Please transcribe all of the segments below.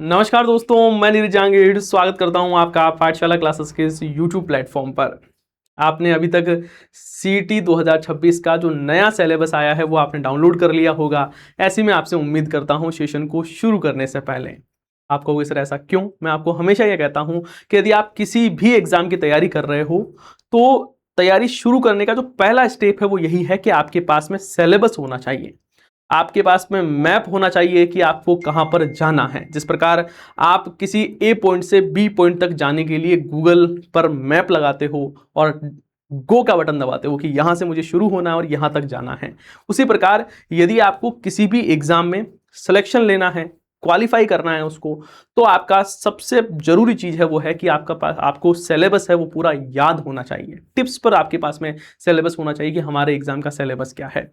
नमस्कार दोस्तों, मैं नीरज जहांगीर स्वागत करता हूं आपका पाठशाला क्लासेस के इस यूट्यूब प्लेटफॉर्म पर। आपने अभी तक सीटी 2026 का जो नया सिलेबस आया है वो आपने डाउनलोड कर लिया होगा। ऐसी मैं आपसे उम्मीद करता हूं सेशन को शुरू करने से पहले आप कहोगे सर ऐसा क्यों? मैं आपको हमेशा यह कहता हूं कि यदि आप किसी भी एग्जाम की तैयारी कर रहे हो तो तैयारी शुरू करने का जो पहला स्टेप है वो यही है कि आपके पास में सिलेबस होना चाहिए। आपके पास में मैप होना चाहिए कि आपको कहां पर जाना है। जिस प्रकार आप किसी ए पॉइंट से बी पॉइंट तक जाने के लिए गूगल पर मैप लगाते हो और गो का बटन दबाते हो कि यहां से मुझे शुरू होना है और यहां तक जाना है, उसी प्रकार यदि आपको किसी भी एग्जाम में सिलेक्शन लेना है, क्वालिफाई करना है उसको, तो आपका सबसे जरूरी चीज है वो है कि आपका पास आपको सिलेबस है वो पूरा याद होना चाहिए। टिप्स पर आपके पास में सिलेबस होना चाहिए कि हमारे एग्जाम का सिलेबस क्या है।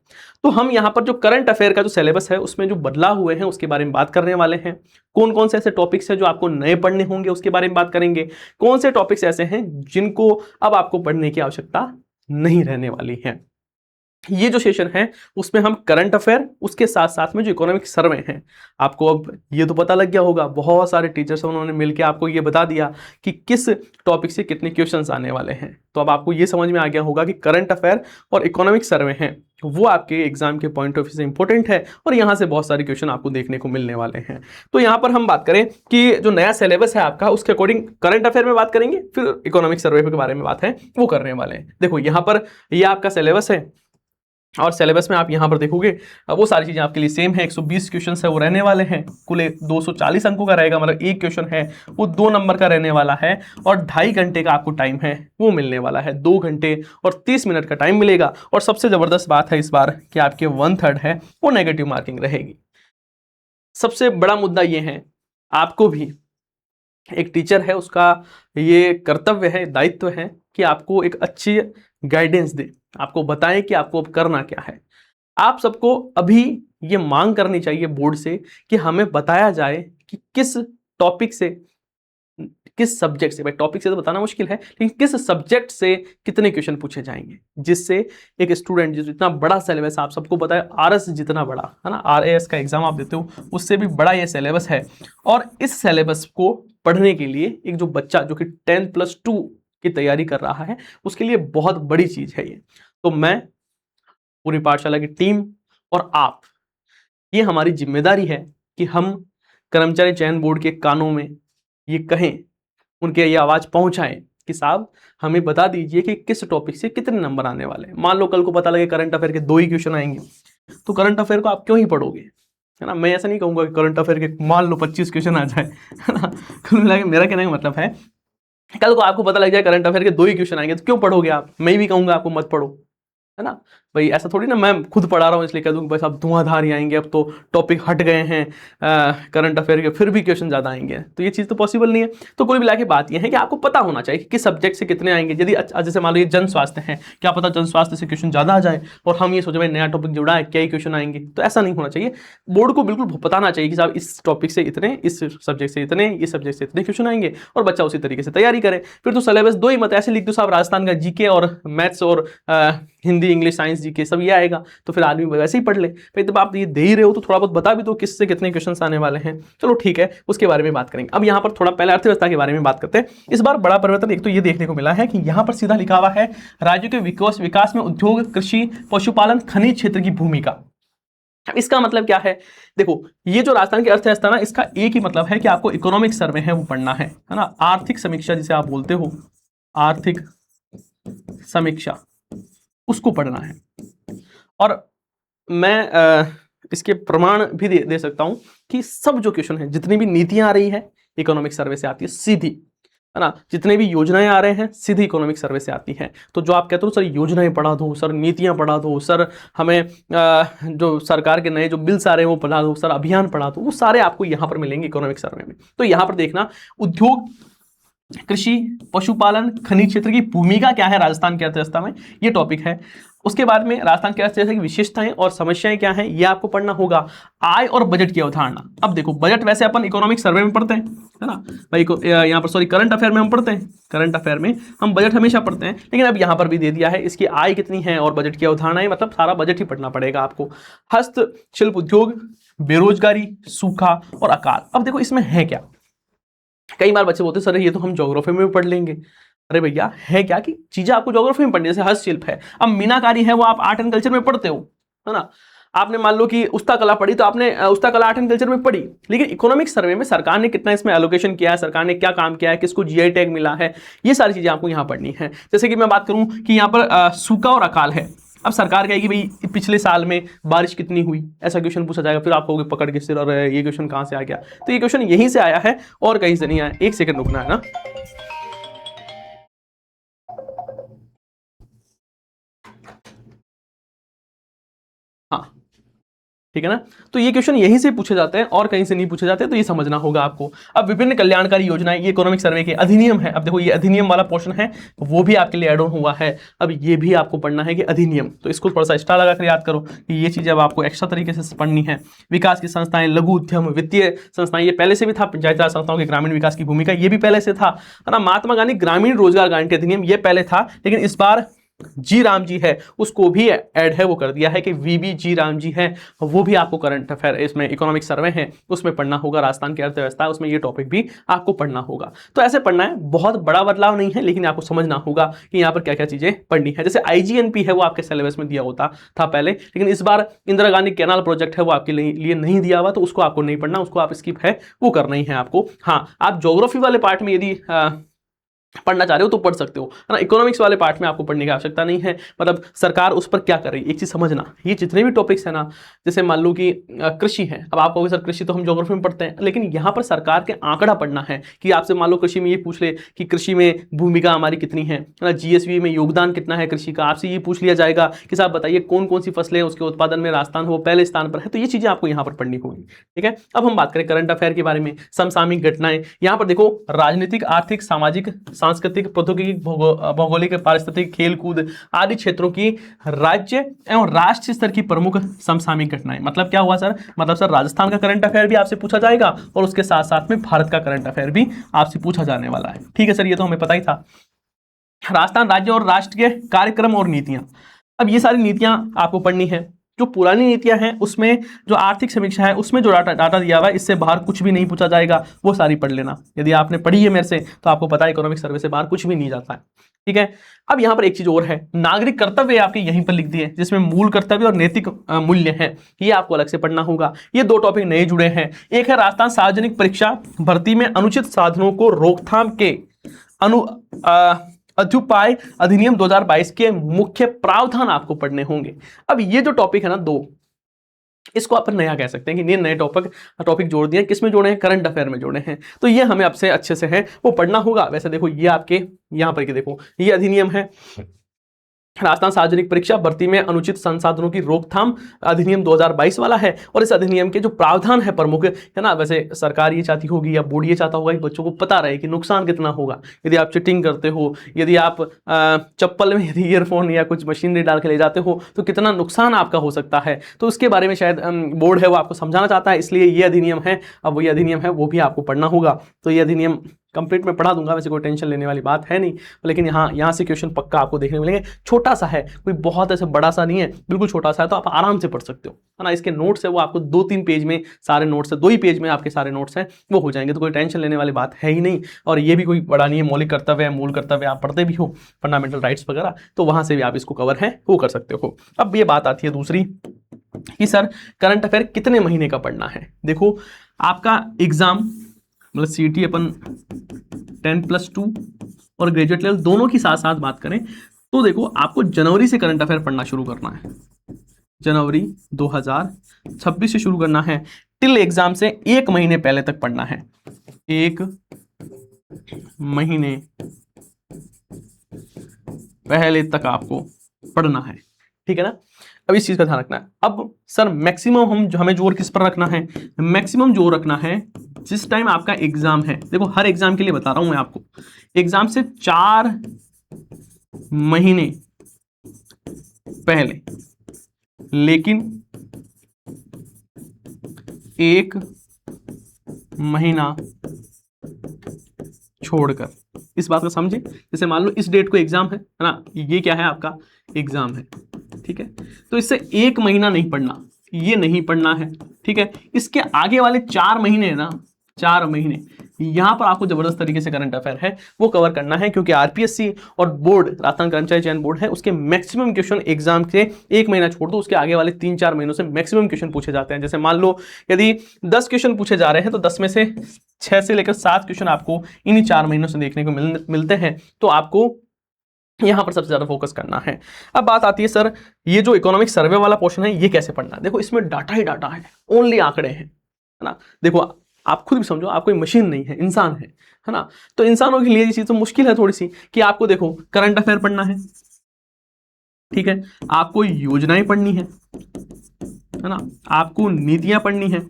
तो हम यहाँ पर जो करंट अफेयर का जो सिलेबस है उसमें जो बदलाव हुए हैं उसके बारे में बात करने वाले हैं। कौन कौन से ऐसे टॉपिक्स हैं जो आपको नए पढ़ने होंगे उसके बारे में बात करेंगे। कौन से टॉपिक्स ऐसे हैं जिनको अब आपको पढ़ने की आवश्यकता नहीं रहने वाली है। ये जो सेशन है उसमें हम करंट अफेयर उसके साथ साथ में जो इकोनॉमिक सर्वे हैं, आपको अब ये तो पता लग गया होगा, बहुत सारे टीचर्स उन्होंने मिलकर आपको ये बता दिया कि किस टॉपिक से कितने क्वेश्चंस आने वाले हैं। तो अब आपको ये समझ में आ गया होगा कि करंट अफेयर और इकोनॉमिक सर्वे हैं वो आपके एग्जाम के पॉइंट ऑफ व्यू से इंपॉर्टेंट है और यहाँ से बहुत सारे क्वेश्चन आपको देखने को मिलने वाले हैं। तो यहाँ पर हम बात करें कि जो नया सिलेबस है आपका उसके अकॉर्डिंग करंट अफेयर में बात करेंगे, फिर इकोनॉमिक सर्वे के बारे में बात है वो करने वाले हैं। देखो यहाँ पर ये आपका सिलेबस है और सिलेबस में आप यहाँ पर देखोगे वो सारी चीजें आपके लिए सेम है। 120 क्वेश्चन है वो रहने वाले हैं, कुल 240 अंकों का रहेगा, मतलब एक क्वेश्चन है वो 2 नंबर का रहने वाला है और 2.5 घंटे का आपको टाइम है वो मिलने वाला है। 2 घंटे और 30 मिनट का टाइम मिलेगा और सबसे जबरदस्त बात है इस बार कि आपके 1/3 है वो नेगेटिव मार्किंग रहेगी। सबसे बड़ा मुद्दा ये है, आपको भी एक टीचर है उसका ये कर्तव्य है, दायित्व है कि आपको एक अच्छी गाइडेंस दे, आपको बताएं कि आपको अब करना क्या है। आप सबको अभी ये मांग करनी चाहिए बोर्ड से कि हमें बताया जाए कि किस टॉपिक से, किस सब्जेक्ट से, भाई टॉपिक से तो बताना मुश्किल है लेकिन किस सब्जेक्ट से कितने क्वेश्चन पूछे जाएंगे, जिससे एक स्टूडेंट जो इतना बड़ा सिलेबस आप सबको पता है, आरएस जितना बड़ा है ना, आरएएस का एग्जाम आप देते हो उससे भी बड़ा ये सिलेबस है और इस सिलेबस को पढ़ने के लिए एक जो बच्चा जो कि 10+2 की तैयारी कर रहा है उसके लिए बहुत बड़ी चीज है ये। तो मैं, पूरी पाठशाला की टीम और आप, ये हमारी जिम्मेदारी है कि हम कर्मचारी चयन बोर्ड के कानों में ये कहें, उनके ये आवाज पहुंचाएं कि साहब हमें बता दीजिए कि किस टॉपिक से कितने नंबर आने वाले हैं। मान लो कल को पता लगे करंट अफेयर के 2 ही क्वेश्चन आएंगे तो करंट अफेयर को आप क्यों ही पढ़ोगे, है ना। मैं ऐसा नहीं कहूंगा कि करंट अफेयर के मान लो 25 क्वेश्चन आ जाए, है ना। कुल मिला के मेरा कहने का मतलब है कल को आपको पता लग जाए करंट अफेयर के 2 ही क्वेश्चन आएंगे तो क्यों पढ़ोगे आप। मैं भी कहूंगा आपको मत पढ़ो, है ना। भाई ऐसा थोड़ी ना मैं खुद पढ़ा रहा हूँ इसलिए कह दूँ बस अब धुआंधार ही आएंगे, अब तो टॉपिक हट गए हैं करंट अफेयर के फिर भी क्वेश्चन ज़्यादा आएंगे, तो ये चीज़ तो पॉसिबल नहीं है। तो कुल मिला के बात ये है कि आपको पता होना चाहिए कि किस सब्जेक्ट से कितने आएंगे। यदि जैसे मान लो ये जन स्वास्थ्य है, क्या पता जन स्वास्थ्य से क्वेश्चन ज़्यादा आ जाए और हम ये सोचे भाई नया टॉपिक जुड़ा है क्या ही क्वेश्चन आएंगे, तो ऐसा नहीं होना चाहिए। बोर्ड को बिल्कुल बताना चाहिए कि साहब इस टॉपिक से इतने, इस सब्जेक्ट से इतने, इस सब्जेक्ट से इतने क्वेश्चन आएंगे और बच्चा उसी तरीके से तैयारी करे। फिर तो सिलेबस 2 ही मत ऐसे लिख दो साहब, राजस्थान का जीके और मैथ्स और हिंदी इंग्लिश साइंस जीके सब ये आएगा, तो फिर आदमी वैसे ही पढ़ ले। भाई जब आप ये दे ही रहे हो तो थोड़ा बहुत बता भी दो किससे कितने क्वेश्चंस आने वाले हैं। चलो ठीक है, उसके बारे में बात करेंगे। अब यहाँ पर थोड़ा पहले अर्थव्यवस्था के बारे में बात करते हैं। इस बार बड़ा परिवर्तन एक तो ये देखने को मिला है कि यहाँ पर सीधा लिखा हुआ है राज्य के विकास में उद्योग, कृषि, पशुपालन, खनिज क्षेत्र की भूमिका। इसका मतलब क्या है? देखो ये जो राजस्थान की अर्थव्यवस्था ना, इसका एक ही मतलब है कि आपको इकोनॉमिक सर्वे है वो पढ़ना है ना। आर्थिक समीक्षा जिसे आप बोलते हो, आर्थिक समीक्षा, उसको पढ़ना है। और मैं इसके प्रमाण भी दे सकता हूं कि सब जो क्वेश्चन है, जितनी भी नीतियां आ रही है इकोनॉमिक सर्वे से आती है सीधी, है ना। जितने भी योजनाएं आ रहे हैं सीधी इकोनॉमिक सर्वे से आती हैं। तो जो आप कहते हो सर योजनाएं पढ़ा दो, सर नीतियां पढ़ा दो, सर हमें जो सरकार के नए जो बिल्स आ रहे हैं वो पढ़ा दो, सर अभियान पढ़ा दो, वो सारे आपको यहां पर मिलेंगे इकोनॉमिक सर्वे में। तो यहां पर देखना उद्योग, कृषि, पशुपालन, खनिज क्षेत्र की भूमिका क्या है राजस्थान की अर्थव्यवस्था में, ये टॉपिक है। उसके बाद में राजस्थान की अर्थव्यवस्था की विशेषताएं और समस्याएं क्या हैं ये आपको पढ़ना होगा। आय और बजट की अवधारणा। अब देखो बजट वैसे अपन इकोनॉमिक सर्वे में पढ़ते हैं, है ना भाई, यहाँ पर सॉरी करंट अफेयर में हम पढ़ते हैं, करंट अफेयर में हम बजट हमेशा पढ़ते हैं, लेकिन अब यहाँ पर भी दे दिया है इसकी आय कितनी है और बजट की अवधारणाएं, मतलब सारा बजट ही पढ़ना पड़ेगा आपको। हस्तशिल्प उद्योग, बेरोजगारी, सूखा और अकाल। अब देखो इसमें है क्या, कई बार बच्चे बोलते हैं सर ये तो हम ज्योग्राफी में भी पढ़ लेंगे। अरे भैया है क्या कि चीजें आपको ज्योग्राफी में पढ़नी है, जैसे हस्तशिल्प है, अब मीनाकारी है वो आप आर्ट एंड कल्चर में पढ़ते हो, है ना। आपने मान लो कि उस्ता कला पढ़ी तो आपने उस्ता कला आर्ट एंड कल्चर में पढ़ी, लेकिन इकोनॉमिक सर्वे में सरकार ने कितना इसमें एलोकेशन किया है, सरकार ने क्या काम किया है, किसको जीआई टैग मिला है, ये सारी चीजें आपको यहाँ पढ़नी है। जैसे कि मैं बात करूं कि यहाँ पर सूखा और अकाल है, अब सरकार कहेगी भाई पिछले साल में बारिश कितनी हुई, ऐसा क्वेश्चन पूछा जाएगा, फिर आप कहोगे पकड़ के सिर और ये क्वेश्चन कहां से आ गया, तो ये क्वेश्चन यहीं से आया है और कहीं से नहीं आया। एक सेकंड रुकना है ना। हाँ ठीक है ना, तो ये क्वेश्चन यहीं से पूछे जाते हैं और कहीं से नहीं पूछे जाते, तो ये समझना होगा आपको। अब विभिन्न कल्याणकारी योजनाएं, ये इकोनॉमिक सर्वे के अधिनियम है। अब देखो ये अधिनियम वाला पोर्शन है, वो भी आपके लिए एड ऑन हुआ है। अब ये भी आपको पढ़ना है कि अधिनियम, तो इसको थोड़ा सा स्टार लगाकर याद करो कि ये चीजें अब आपको एक्स्ट्रा तरीके से पढ़नी है। विकास की संस्थाएं, लघु उद्यम, वित्तीय संस्थाएं, ये पहले से भी था। पंचायती राज संस्थाओं के ग्रामीण विकास की भूमिका, ये भी पहले से था, है ना। महात्मा गांधी ग्रामीण रोजगार गारंटी अधिनियम, ये पहले था, लेकिन इस बार जी राम जी है उसको भी ऐड है, वो कर दिया है कि वीबी जी राम जी है, वो भी आपको करंट अफेयर इसमें इकोनॉमिक सर्वे है उसमें पढ़ना होगा। राजस्थान की अर्थव्यवस्था उसमें ये टॉपिक भी आपको पढ़ना होगा। तो ऐसे पढ़ना है, बहुत बड़ा बदलाव नहीं है, लेकिन आपको समझना होगा कि यहाँ पर क्या क्या चीजें पढ़नी है। जैसे आईजीएनपी है वो आपके सिलेबस में दिया होता था पहले, लेकिन इस बार इंदिरा गांधी कैनाल प्रोजेक्ट है वो आपके लिए नहीं दिया हुआ, तो उसको आपको नहीं पढ़ना, उसको आप स्किप है वो करना ही है आपको। हाँ आप ज्योग्राफी वाले पार्ट में यदि पढ़ना चाह रहे हो तो पढ़ सकते हो, है ना। इकोनॉमिक्स वाले पार्ट में आपको पढ़ने की आवश्यकता नहीं है, मतलब सरकार उस पर क्या कर रही है। एक चीज समझना, ये जितने भी टॉपिक्स है ना, जैसे मान लो कि कृषि है, अब आप कहोगे सर कृषि तो हम ज्योग्राफी में पढ़ते हैं, लेकिन यहाँ पर सरकार के आंकड़ा पढ़ना है कि आपसे मान लो कृषि में ये पूछ ले कि कृषि में भूमिका हमारी कितनी है ना, जीएसवी में योगदान कितना है कृषि का, आपसे ये पूछ लिया जाएगा कि साहब बताइए कौन कौन सी फसलें उसके उत्पादन में राजस्थान वो पहले स्थान पर है, तो ये चीजें आपको यहाँ पर पढ़नी होगी, ठीक है। अब हम बात करें करंट अफेयर के बारे में, समसामयिक घटनाएं। यहाँ पर देखो राजनीतिक, आर्थिक, सामाजिक, सांस्कृतिक, भौगोलिक, पारिस्थितिक, खेलकूद आदि क्षेत्रों की राज्य एवं राष्ट्रीय स्तर की प्रमुख समसामयिक घटनाएं। मतलब क्या हुआ सर, मतलब सर राजस्थान का करंट अफेयर भी आपसे पूछा जाएगा और उसके साथ साथ में भारत का करंट अफेयर भी आपसे पूछा जाने वाला है, ठीक है सर, ये तो हमें पता ही था। राजस्थान राज्य और राष्ट्र के कार्यक्रम और नीतियां, अब ये सारी नीतियां आपको पढ़नी है। जो पुरानी नीतियां हैं उसमें जो आर्थिक समीक्षा है उसमें जो डाटा दिया हुआ है इससे बाहर कुछ भी नहीं पूछा जाएगा, वो सारी पढ़ लेना। यदि आपने पढ़ी है मेरे से तो आपको पता है इकोनॉमिक सर्वे से बाहर कुछ भी नहीं जाता है, ठीक है। अब यहाँ पर एक चीज और है, नागरिक कर्तव्य आपके यहीं पर लिख दिए, जिसमें मूल कर्तव्य और नैतिक मूल्य हैं, ये आपको अलग से पढ़ना होगा। ये दो टॉपिक नए जुड़े हैं, एक है राजस्थान सार्वजनिक परीक्षा भर्ती में अनुचित साधनों को रोकथाम के अध्युपाय अधिनियम 2022 के मुख्य प्रावधान आपको पढ़ने होंगे। अब ये जो टॉपिक है ना दो, इसको अपन नया कह सकते हैं कि ये नए टॉपिक जोड़ दिए, किसमें जोड़े हैं, करंट अफेयर में जोड़े हैं, तो ये हमें आपसे अच्छे से है वो पढ़ना होगा। वैसे देखो ये आपके यहाँ पर देखो ये अधिनियम है राजस्थान सार्वजनिक परीक्षा भर्ती में अनुचित संसाधनों की रोकथाम अधिनियम 2022 वाला है, और इस अधिनियम के जो प्रावधान है प्रमुख, है ना, वैसे सरकार ये चाहती होगी या बोर्ड ये चाहता होगा कि बच्चों को पता रहे कि नुकसान कितना होगा यदि आप चिटिंग करते हो, यदि आप चप्पल में यदि ईयरफोन या कुछ मशीनरी डाल के ले जाते हो तो कितना नुकसान आपका हो सकता है, तो उसके बारे में शायद बोर्ड है वो आपको समझाना चाहता है, इसलिए ये अधिनियम है। अब वो ये अधिनियम है वो भी आपको पढ़ना होगा, तो ये अधिनियम कंप्लीट में पढ़ा दूंगा, वैसे कोई टेंशन लेने वाली बात है नहीं, लेकिन यहाँ से क्वेश्चन पक्का आपको देखने मिलेंगे। छोटा सा है, कोई बहुत ऐसे बड़ा सा नहीं है, बिल्कुल छोटा सा है, तो आप आराम से पढ़ सकते हो, है ना। इसके नोट्स है वो आपको 2-3 पेज में सारे नोट्स है, 2 ही पेज में आपके सारे नोट्स हैं वो हो जाएंगे, तो कोई टेंशन लेने वाली बात है ही नहीं। और ये भी कोई बड़ा नहीं है, मौलिक कर्तव्य है, मूल कर्तव्य आप पढ़ते भी हो, फंडामेंटल राइट्स वगैरह, तो वहां से भी आप इसको कवर है वो कर सकते हो। अब ये बात आती है दूसरी कि सर करंट अफेयर कितने महीने का पढ़ना है। देखो आपका एग्जाम मतलब सीटी अपन 10+2 और ग्रेजुएट लेवल दोनों की साथ साथ बात करें तो देखो आपको जनवरी से करंट अफेयर पढ़ना शुरू करना है, जनवरी 2026 से शुरू करना है, टिल एग्जाम से 1 महीने पहले तक पढ़ना है, 1 महीने पहले तक आपको पढ़ना है, ठीक है ना। अब इस चीज का ध्यान रखना है। अब सर मैक्सिमम हमें जोर किस पर रखना है, मैक्सिमम जोर रखना है जिस टाइम आपका एग्जाम है। देखो हर एग्जाम के लिए बता रहा हूं मैं आपको, एग्जाम से 4 महीने पहले, लेकिन 1 महीना छोड़कर, इस बात को समझे। जैसे मान लो इस डेट को एग्जाम है ना, ये क्या है आपका एग्जाम है, ठीक है, तो इससे 1 महीना नहीं पढ़ना, ये नहीं पढ़ना है, ठीक है। इसके आगे वाले 4 महीने ना, 4 महीने यहां पर आपको जबरदस्त तरीके से करंट अफेयर है वो कवर करना है, क्योंकि आरपीएससी और बोर्ड, राजस्थान कर्मचारी चयन बोर्ड है, उसके मैक्सिमम क्वेश्चन एग्जाम से 1 महीना छोड़ दो, उसके आगे वाले 3-4 महीनों से मैक्सिमम क्वेश्चन पूछे जाते हैं। जैसे मान लो यदि 10 क्वेश्चन पूछे जा रहे हैं तो 10 में से 6 से लेकर 7 क्वेश्चन आपको इन्हीं 4 महीनों से देखने को मिलते हैं। तो आपको यहां पर सबसे ज्यादा फोकस करना है। अब बात आती है सर ये जो इकोनॉमिक सर्वे वाला पोर्शन है ये कैसे पढ़ना है। देखो इसमें डाटा ही डाटा है, ओनली आंकड़े हैं, है ना। देखो आप खुद भी समझो, आप कोई मशीन नहीं है, इंसान है ना। तो इंसानों के लिए ये चीज तो मुश्किल है थोड़ी सी कि आपको देखो करंट अफेयर पढ़ना है, ठीक है, आपको योजनाएं पढ़नी है ना, आपको नीतियां पढ़नी है,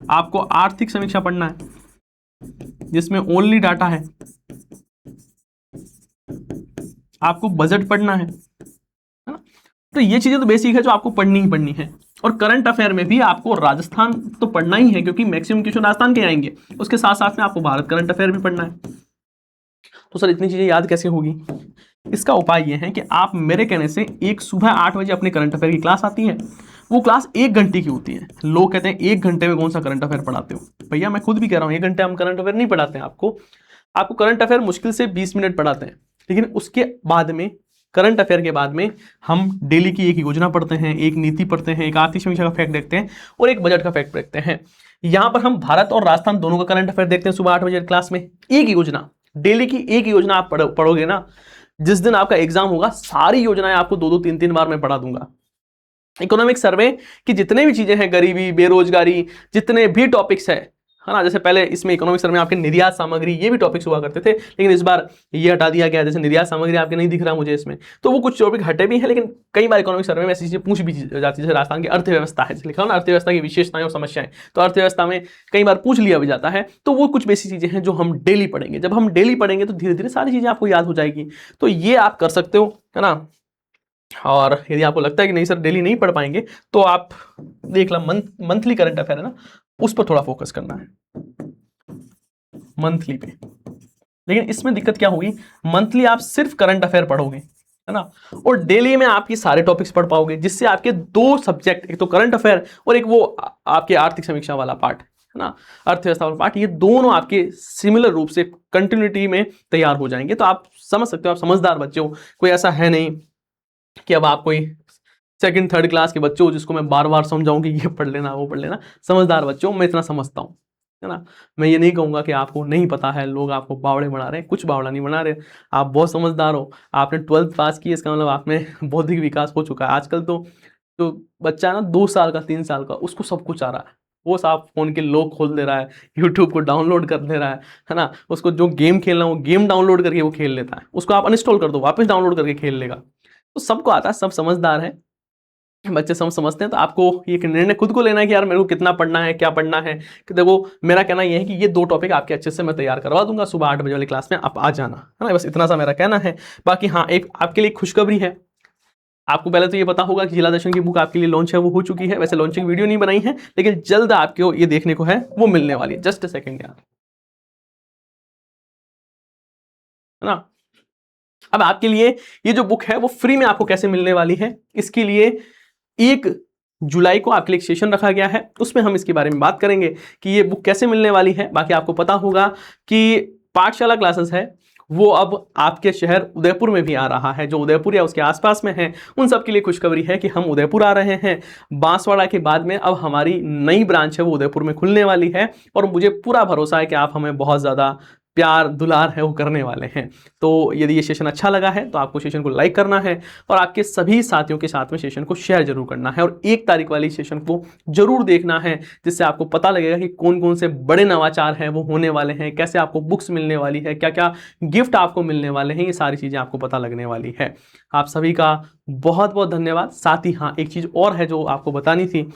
आपको आर्थिक समीक्षा पढ़ना है जिसमें ओनली डाटा है, आपको बजट पढ़ना है ना। तो ये चीजें तो बेसिक है जो आपको पढ़नी ही पढ़नी है। और करंट अफेयर में भी आपको राजस्थान तो पढ़ना ही है, क्योंकि मैक्सिमम क्वेश्चन राजस्थान के आएंगे। उसके साथ साथ में आपको भारत करंट अफेयर भी पढ़ना है। तो सर इतनी चीजें याद कैसे होगी? इसका उपाय यह है कि आप मेरे कहने से एक सुबह 8 बजे अपने करंट अफेयर की क्लास आती है, वो क्लास 1 घंटे की होती है। लोग कहते हैं 1 घंटे में कौन सा करंट अफेयर पढ़ाते हो? भैया मैं खुद भी कह रहा हूँ 1 घंटे हम करंट अफेयर नहीं पढ़ाते हैं आपको करंट अफेयर मुश्किल से 20 मिनट पढ़ाते हैं। लेकिन उसके बाद में, करंट अफेयर के बाद में, हम डेली की एक योजना पढ़ते हैं, एक नीति पढ़ते हैं, एक आर्थिक समीक्षा का फैक्ट देखते हैं और एक बजट का फैक्ट देखते हैं। यहां पर हम भारत और राजस्थान दोनों का करंट अफेयर देखते हैं सुबह 8 बजे क्लास में। एक योजना, डेली की एक योजना आप पढ़ोगे ना, जिस दिन आपका एग्जाम होगा सारी योजनाएं आपको 2-2, 3-3 बार मैं पढ़ा दूंगा। इकोनॉमिक सर्वे की जितने भी चीजें हैं, गरीबी, बेरोजगारी, जितने भी टॉपिक्स है ना, जैसे पहले इसमें इकोनॉमिक सर्वे में आपके निर्यात सामग्री ये भी टॉपिक्स हुआ करते थे, लेकिन इस बार ये हटा दिया गया। जैसे निर्यात सामग्री आपके नहीं दिख रहा मुझे इसमें, तो वो कुछ टॉपिक हटे भी हैं, लेकिन कई बार इकोनॉमिक सर्वे में ऐसी चीजें पूछ भी जाती है। जैसे राजस्थान की अर्थव्यवस्था है, लिखा हो ना अर्थव्यवस्था की विशेषताएं और समस्याएं, तो अर्थव्यवस्था में कई बार पूछ लिया भी जाता है। तो वो कुछ बेसिक चीजें हैं जो हम डेली पढ़ेंगे। जब हम डेली पढ़ेंगे तो धीरे धीरे सारी चीजें आपको याद हो जाएगी। तो ये आप कर सकते हो, है ना। और यदि आपको लगता है कि नहीं सर डेली नहीं पढ़ पाएंगे, तो आप देख लो मंथली करंट अफेयर है ना, उस पर थोड़ा फोकस करना है, मंथली पे। लेकिन इसमें दिक्कत क्या होगी, मंथली आप सिर्फ करंट अफेयर पढ़ोगे, है ना, और डेली में आप ये सारे टॉपिक्स पढ़ पाओगे, जिससे आपके 2 सब्जेक्ट, एक तो करंट अफेयर और एक वो आपके आर्थिक समीक्षा वाला पार्ट, है ना, अर्थव्यवस्था वाला पार्ट, ये दोनों आपके सिमिलर रूप से कंटिन्यूटी में तैयार हो जाएंगे। तो आप समझ सकते हो, आप समझदार बच्चे हो, कोई ऐसा है नहीं कि अब आप कोई 2nd-3rd क्लास के बच्चे हो जिसको मैं बार बार समझाऊं कि ये पढ़ लेना वो पढ़ लेना। समझदार बच्चे हो, मैं इतना समझता हूं, है ना। मैं ये नहीं कहूंगा कि आपको नहीं पता है, लोग आपको बावड़े बना रहे हैं, कुछ बावड़ा नहीं बना रहे। आप बहुत समझदार हो, आपने 12th पास की, इसका मतलब आप में बौद्धिक विकास हो चुका है। आजकल तो जो बच्चा है ना 2 साल का 3 साल का, उसको सब कुछ आ रहा है। वो साफ फोन के लॉक खोल दे रहा है, यूट्यूब को डाउनलोड कर दे रहा है ना। उसको जो गेम खेलना वो गेम डाउनलोड करके वो खेल लेता है, उसको आप अनइंस्टॉल कर दो वापस डाउनलोड करके खेल लेगा। तो सबको आता है, सब समझदार है, बच्चे समझते हैं। तो आपको ये निर्णय खुद को लेना है कि यार मेरे को कितना पढ़ना है, क्या पढ़ना है। कि देखो मेरा कहना यह है कि ये 2 टॉपिक आपके अच्छे से मैं तैयार करवा दूंगा, सुबह 8 बजे वाली क्लास में आप आ जाना, है ना। बस इतना सा मेरा कहना है। बाकी हाँ, एक आपके लिए खुशखबरी है। आपको पहले तो ये पता होगा कि जिला दर्शन की बुक आपके लिए लॉन्च है, वो हो चुकी है। वैसे लॉन्चिंग वीडियो नहीं बनाई है, लेकिन जल्द आपको ये देखने को है, वो मिलने वाली है। जस्ट सेकेंड यार, है ना। अब आपके लिए ये जो बुक है वो फ्री में आपको कैसे मिलने वाली है, इसके लिए 1 जुलाई को आपके लिए एक सेशन रखा गया है, उसमें हम इसके बारे में बात करेंगे कि ये बुक कैसे मिलने वाली है। बाकी आपको पता होगा कि पाठशाला क्लासेस है वो अब आपके शहर उदयपुर में भी आ रहा है। जो उदयपुर या उसके आसपास में है उन सब के लिए खुशखबरी है कि हम उदयपुर आ रहे हैं। बांसवाड़ा के बाद में अब हमारी नई ब्रांच है वो उदयपुर में खुलने वाली है, और मुझे पूरा भरोसा है कि आप हमें बहुत ज़्यादा प्यार दुलार है वो करने वाले हैं। तो यदि ये सेशन अच्छा लगा है तो आपको सेशन को लाइक करना है, और आपके सभी साथियों के साथ में सेशन को शेयर जरूर करना है, और 1 तारीख वाली सेशन को जरूर देखना है, जिससे आपको पता लगेगा कि कौन कौन से बड़े नवाचार हैं वो होने वाले हैं, कैसे आपको बुक्स मिलने वाली है, क्या क्या गिफ्ट आपको मिलने वाले हैं, ये सारी चीज़ें आपको पता लगने वाली है। आप सभी का बहुत बहुत धन्यवाद। साथ ही हाँ, एक चीज़ और है जो आपको बतानी थी,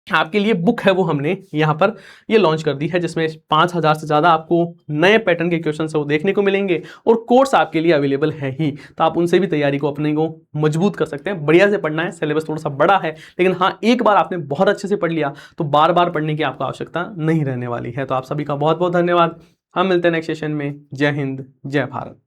आपके लिए बुक है वो हमने यहाँ पर ये लॉन्च कर दी है, जिसमें 5000 से ज़्यादा आपको नए पैटर्न के क्वेश्चन है वो देखने को मिलेंगे, और कोर्स आपके लिए अवेलेबल है ही। तो आप उनसे भी तैयारी को अपने को मजबूत कर सकते हैं। बढ़िया से पढ़ना है, सिलेबस थोड़ा सा बड़ा है, लेकिन हाँ एक बार आपने बहुत अच्छे से पढ़ लिया तो बार बार पढ़ने की आपको आवश्यकता नहीं रहने वाली है। तो आप सभी का बहुत बहुत धन्यवाद। हम मिलते हैं नेक्स्ट सेशन में। जय हिंद, जय भारत।